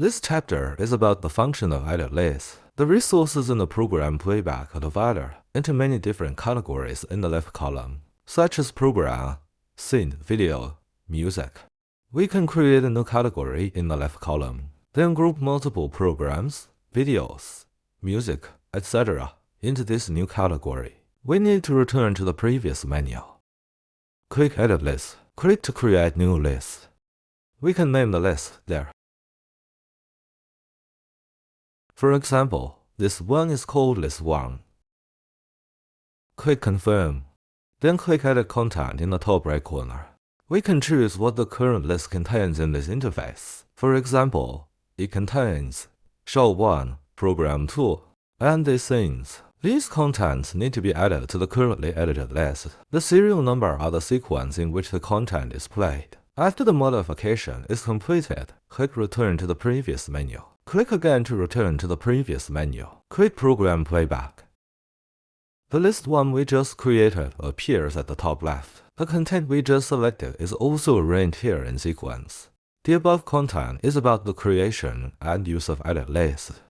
This chapter is about the function of edit list. The resources in the program playback are divided into many different categories in the left column, such as program, scene, video, music. We can create a new category in the left column, then group multiple programs, videos, music, etc. into this new category. We need to return to the previous menu. Click Edit List. Click to create new list. We can name the list there. For example, this one is called List 1. Click Confirm. Then click Edit Content in the top right corner. We can choose what the current list contains in this interface. For example, it contains Show 1, Program 2, and these things. These contents need to be added to the currently edited list. The serial number are the sequence in which the content is played. After the modification is completed, click Return to the previous menu. Click again to return to the previous menu. Click Program Playback. The list 1 we just created appears at the top left. The content we just selected is also arranged here in sequence. The above content is about the creation and use of edit list.